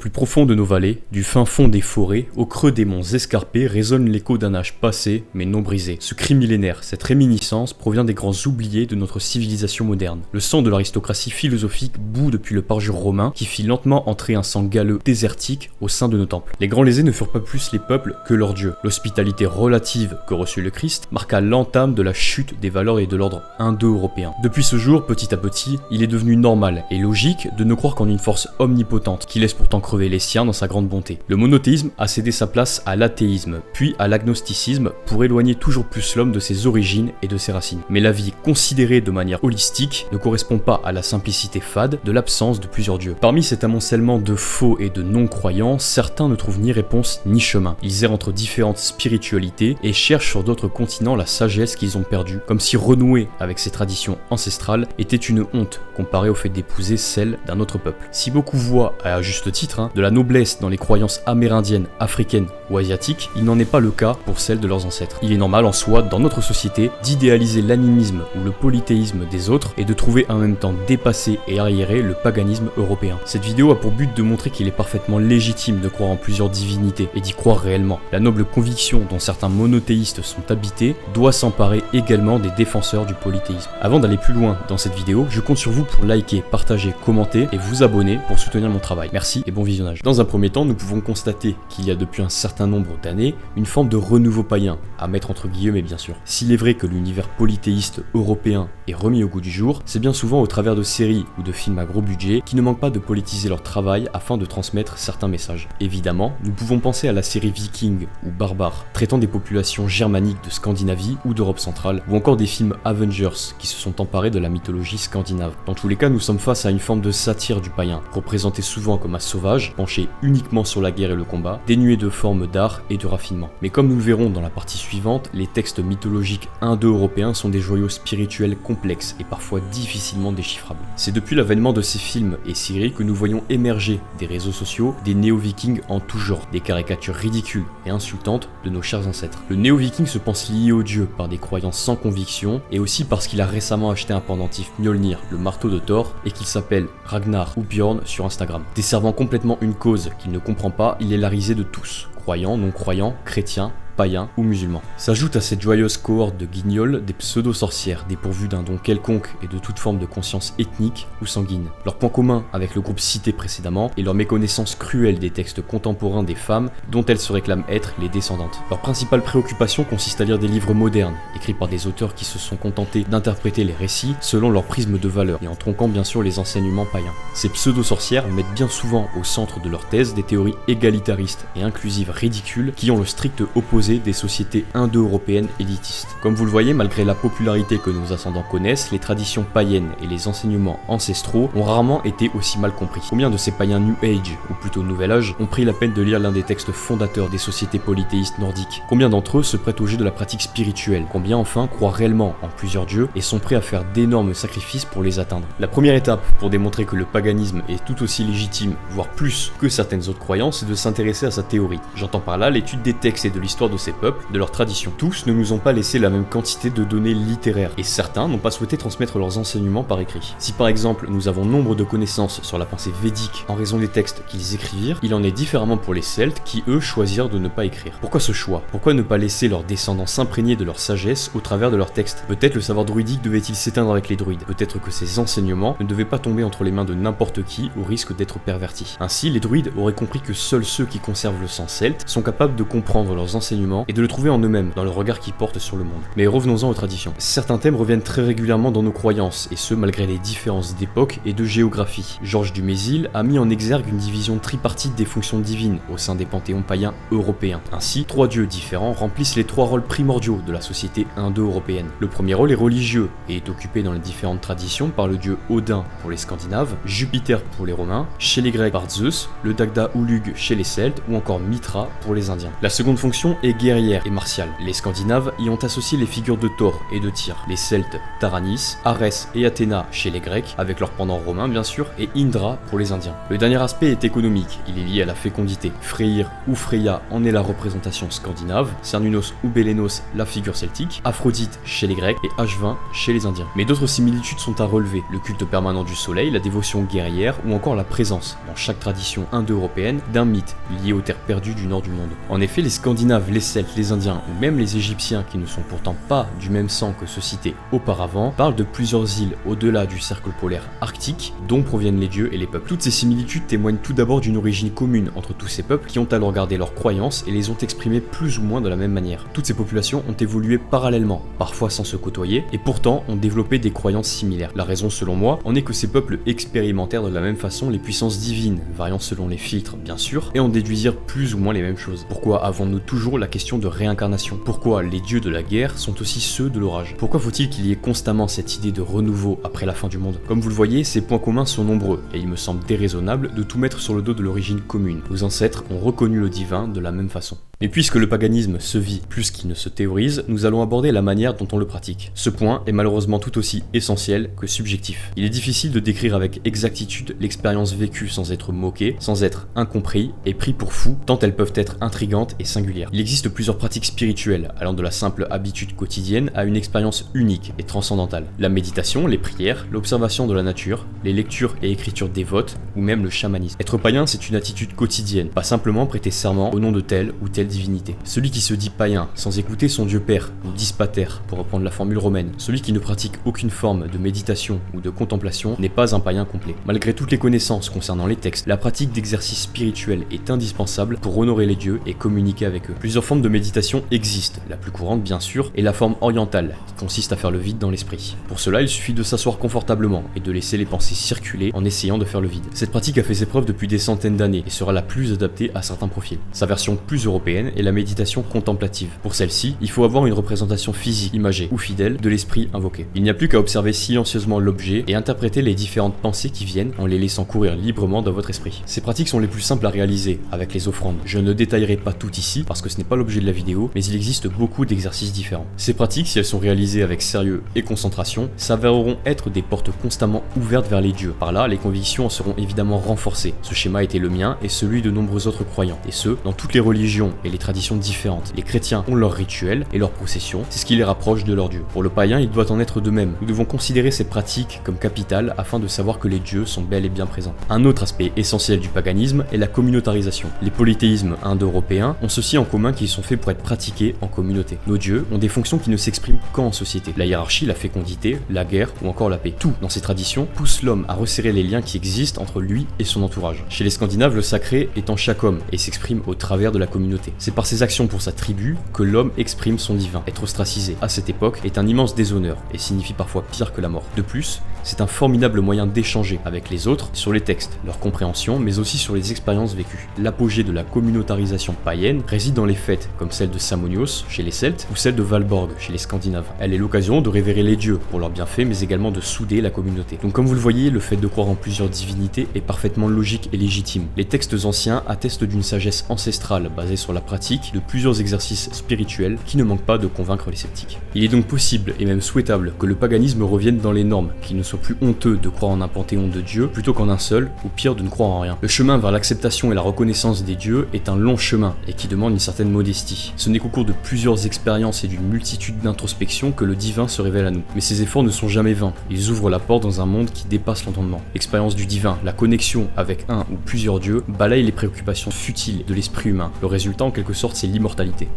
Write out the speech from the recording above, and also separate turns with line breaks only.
plus profond de nos vallées, du fin fond des forêts, au creux des monts escarpés résonne l'écho d'un âge passé, mais non brisé. Ce cri millénaire, cette réminiscence provient des grands oubliés de notre civilisation moderne. Le sang de l'aristocratie philosophique bout depuis le parjure romain qui fit lentement entrer un sang galeux désertique au sein de nos temples. Les grands lésés ne furent pas plus les peuples que leurs dieux. L'hospitalité relative que reçut le Christ marqua l'entame de la chute des valeurs et de l'ordre indo-européen. Depuis ce jour, petit à petit, il est devenu normal et logique de ne croire qu'en une force omnipotente qui laisse pourtant crever les siens dans sa grande bonté. Le monothéisme a cédé sa place à l'athéisme, puis à l'agnosticisme pour éloigner toujours plus l'homme de ses origines et de ses racines. Mais la vie considérée de manière holistique ne correspond pas à la simplicité fade de l'absence de plusieurs dieux. Parmi cet amoncellement de faux et de non-croyants, certains ne trouvent ni réponse ni chemin. Ils errent entre différentes spiritualités et cherchent sur d'autres continents la sagesse qu'ils ont perdue, comme si renouer avec ces traditions ancestrales était une honte comparée au fait d'épouser celle d'un autre peuple. Si beaucoup voient, à juste titre, de la noblesse dans les croyances amérindiennes, africaines ou asiatiques, il n'en est pas le cas pour celles de leurs ancêtres. Il est normal en soi, dans notre société, d'idéaliser l'animisme ou le polythéisme des autres et de trouver en même temps dépassé et arriéré le paganisme européen. Cette vidéo a pour but de montrer qu'il est parfaitement légitime de croire en plusieurs divinités et d'y croire réellement. La noble conviction dont certains monothéistes sont habités doit s'emparer également des défenseurs du polythéisme. Avant d'aller plus loin dans cette vidéo, je compte sur vous pour liker, partager, commenter et vous abonner pour soutenir mon travail. Merci et bon visionnage. Dans un premier temps, nous pouvons constater qu'il y a depuis un certain nombre d'années une forme de renouveau païen, à mettre entre guillemets bien sûr. S'il est vrai que l'univers polythéiste européen est remis au goût du jour, c'est bien souvent au travers de séries ou de films à gros budget qui ne manquent pas de politiser leur travail afin de transmettre certains messages. Évidemment, nous pouvons penser à la série Viking ou Barbare, traitant des populations germaniques de Scandinavie ou d'Europe centrale, ou encore des films Avengers qui se sont emparés de la mythologie scandinave. Dans tous les cas, nous sommes face à une forme de satire du païen, représenté souvent comme un sauvage, penché uniquement sur la guerre et le combat, dénué de formes d'art et de raffinement. Mais comme nous le verrons dans la partie suivante, les textes mythologiques indo-européens sont des joyaux spirituels complexes et parfois difficilement déchiffrables. C'est depuis l'avènement de ces films et séries que nous voyons émerger des réseaux sociaux des néo-vikings en tout genre, des caricatures ridicules et insultantes de nos chers ancêtres. Le néo-viking se pense lié au dieu par des croyances sans conviction et aussi parce qu'il a récemment acheté un pendentif Mjolnir, le marteau de Thor, et qu'il s'appelle Ragnar ou Bjorn sur Instagram. Desservant complètement une cause qu'il ne comprend pas, il est la risée de tous, croyants, non-croyants, chrétiens, païens ou musulmans. S'ajoute à cette joyeuse cohorte de guignols des pseudo-sorcières dépourvues d'un don quelconque et de toute forme de conscience ethnique ou sanguine. Leur point commun avec le groupe cité précédemment est leur méconnaissance cruelle des textes contemporains des femmes dont elles se réclament être les descendantes. Leur principale préoccupation consiste à lire des livres modernes, écrits par des auteurs qui se sont contentés d'interpréter les récits selon leur prisme de valeur et en tronquant bien sûr les enseignements païens. Ces pseudo-sorcières mettent bien souvent au centre de leur thèse des théories égalitaristes et inclusives ridicules qui ont le strict opposé des sociétés indo-européennes élitistes. Comme vous le voyez, malgré la popularité que nos ascendants connaissent, les traditions païennes et les enseignements ancestraux ont rarement été aussi mal compris. Combien de ces païens New Age, ou plutôt Nouvel Âge, ont pris la peine de lire l'un des textes fondateurs des sociétés polythéistes nordiques? Combien d'entre eux se prêtent au jeu de la pratique spirituelle? Combien enfin croient réellement en plusieurs dieux et sont prêts à faire d'énormes sacrifices pour les atteindre? La première étape pour démontrer que le paganisme est tout aussi légitime, voire plus que certaines autres croyances, c'est de s'intéresser à sa théorie. J'entends par là l'étude des textes et de l'histoire de ces peuples, de leurs traditions. Tous ne nous ont pas laissé la même quantité de données littéraires, et certains n'ont pas souhaité transmettre leurs enseignements par écrit. Si par exemple nous avons nombre de connaissances sur la pensée védique en raison des textes qu'ils écrivirent, il en est différemment pour les Celtes qui eux choisirent de ne pas écrire. Pourquoi ce choix? Pourquoi ne pas laisser leurs descendants s'imprégner de leur sagesse au travers de leurs textes? Peut-être le savoir druidique devait-il s'éteindre avec les druides, peut-être que ces enseignements ne devaient pas tomber entre les mains de n'importe qui au risque d'être pervertis. Ainsi, les druides auraient compris que seuls ceux qui conservent le sang celte sont capables de comprendre leurs enseignements et de le trouver en eux-mêmes, dans le regard qu'ils portent sur le monde. Mais revenons-en aux traditions. Certains thèmes reviennent très régulièrement dans nos croyances, et ce malgré les différences d'époque et de géographie. Georges Dumézil a mis en exergue une division tripartite des fonctions divines au sein des panthéons païens européens. Ainsi, 3 dieux différents remplissent les 3 rôles primordiaux de la société indo-européenne. Le premier rôle est religieux, et est occupé dans les différentes traditions par le dieu Odin pour les Scandinaves, Jupiter pour les Romains, chez les Grecs par Zeus, le Dagda Ulug chez les Celtes, ou encore Mitra pour les Indiens. La seconde fonction est était guerrière et martiale. Les Scandinaves y ont associé les figures de Thor et de Tyr, les Celtes, Taranis, Arès et Athéna chez les Grecs, avec leur pendant romain bien sûr, et Indra pour les Indiens. Le dernier aspect est économique, il est lié à la fécondité. Freyr ou Freya en est la représentation scandinave, Cernunnos ou Bélénos la figure celtique, Aphrodite chez les Grecs et H20 chez les Indiens. Mais d'autres similitudes sont à relever, le culte permanent du soleil, la dévotion guerrière ou encore la présence, dans chaque tradition indo-européenne, d'un mythe lié aux terres perdues du nord du monde. En effet, les Scandinaves, les Celtes, les Indiens ou même les Égyptiens, qui ne sont pourtant pas du même sang que ceux cités auparavant, parlent de plusieurs îles au-delà du cercle polaire arctique, dont proviennent les dieux et les peuples. Toutes ces similitudes témoignent tout d'abord d'une origine commune entre tous ces peuples qui ont alors gardé leurs croyances et les ont exprimées plus ou moins de la même manière. Toutes ces populations ont évolué parallèlement, parfois sans se côtoyer, et pourtant ont développé des croyances similaires. La raison, selon moi, en est que ces peuples expérimentèrent de la même façon les puissances divines, variant selon les filtres bien sûr, et en déduisirent plus ou moins les mêmes choses. Pourquoi avons-nous toujours la question de réincarnation? Pourquoi les dieux de la guerre sont aussi ceux de l'orage? Pourquoi faut-il qu'il y ait constamment cette idée de renouveau après la fin du monde? Comme vous le voyez, ces points communs sont nombreux, et il me semble déraisonnable de tout mettre sur le dos de l'origine commune. Nos ancêtres ont reconnu le divin de la même façon. Mais puisque le paganisme se vit plus qu'il ne se théorise, nous allons aborder la manière dont on le pratique. Ce point est malheureusement tout aussi essentiel que subjectif. Il est difficile de décrire avec exactitude l'expérience vécue sans être moqué, sans être incompris et pris pour fou, tant elles peuvent être intrigantes et singulières. Il existe plusieurs pratiques spirituelles, allant de la simple habitude quotidienne à une expérience unique et transcendantale. La méditation, les prières, l'observation de la nature, les lectures et écritures dévotes, ou même le chamanisme. Être païen, c'est une attitude quotidienne, pas simplement prêter serment au nom de telle ou telle divinité. Celui qui se dit païen sans écouter son dieu père, ou dispater pour reprendre la formule romaine, celui qui ne pratique aucune forme de méditation ou de contemplation n'est pas un païen complet. Malgré toutes les connaissances concernant les textes, la pratique d'exercice spirituel est indispensable pour honorer les dieux et communiquer avec eux. Plusieurs formes de méditation existent, la plus courante bien sûr est la forme orientale, qui consiste à faire le vide dans l'esprit. Pour cela, il suffit de s'asseoir confortablement et de laisser les pensées circuler en essayant de faire le vide. Cette pratique a fait ses preuves depuis des centaines d'années et sera la plus adaptée à certains profils. Sa version plus européenne est la méditation contemplative. Pour celle-ci, il faut avoir une représentation physique, imagée ou fidèle de l'esprit invoqué. Il n'y a plus qu'à observer silencieusement l'objet et interpréter les différentes pensées qui viennent en les laissant courir librement dans votre esprit. Ces pratiques sont les plus simples à réaliser avec les offrandes. Je ne détaillerai pas tout ici parce que ce n'est pas l'objet de la vidéo, mais il existe beaucoup d'exercices différents. Ces pratiques, si elles sont réalisées avec sérieux et concentration, s'avéreront être des portes constamment ouvertes vers les dieux. Par là, les convictions en seront évidemment renforcées. Ce schéma était le mien et celui de nombreux autres croyants, et ce, dans toutes les religions et les traditions différentes. Les chrétiens ont leurs rituels et leurs processions, c'est ce qui les rapproche de leur dieu. Pour le païen, il doit en être de même. Nous devons considérer ces pratiques comme capitales afin de savoir que les dieux sont bel et bien présents. Un autre aspect essentiel du paganisme est la communautarisation. Les polythéismes indo-européens ont ceci en commun qu'ils sont faits pour être pratiqués en communauté. Nos dieux ont des fonctions qui ne s'expriment qu'en société. La hiérarchie, la fécondité, la guerre ou encore la paix. Tout, dans ces traditions, pousse l'homme à resserrer les liens qui existent entre lui et son entourage. Chez les Scandinaves, le sacré est en chaque homme et s'exprime au travers de la communauté. C'est par ses actions pour sa tribu que l'homme exprime son divin. Être ostracisé à cette époque est un immense déshonneur et signifie parfois pire que la mort. De plus, c'est un formidable moyen d'échanger avec les autres sur les textes, leur compréhension, mais aussi sur les expériences vécues. L'apogée de la communautarisation païenne réside dans les fêtes, comme celle de Samonios chez les Celtes ou celle de Valborg chez les Scandinaves. Elle est l'occasion de révérer les dieux pour leurs bienfaits, mais également de souder la communauté. Donc comme vous le voyez, le fait de croire en plusieurs divinités est parfaitement logique et légitime. Les textes anciens attestent d'une sagesse ancestrale basée sur la pratique de plusieurs exercices spirituels qui ne manquent pas de convaincre les sceptiques. Il est donc possible et même souhaitable que le paganisme revienne dans les normes, qu'il ne soit plus honteux de croire en un panthéon de dieux plutôt qu'en un seul, ou pire de ne croire en rien. Le chemin vers l'acceptation et la reconnaissance des dieux est un long chemin et qui demande une certaine modestie. Ce n'est qu'au cours de plusieurs expériences et d'une multitude d'introspections que le divin se révèle à nous. Mais ces efforts ne sont jamais vains, ils ouvrent la porte dans un monde qui dépasse l'entendement. L'expérience du divin, la connexion avec un ou plusieurs dieux, balaye les préoccupations futiles de l'esprit humain. Le résultat en quelque sorte c'est l'immortalité.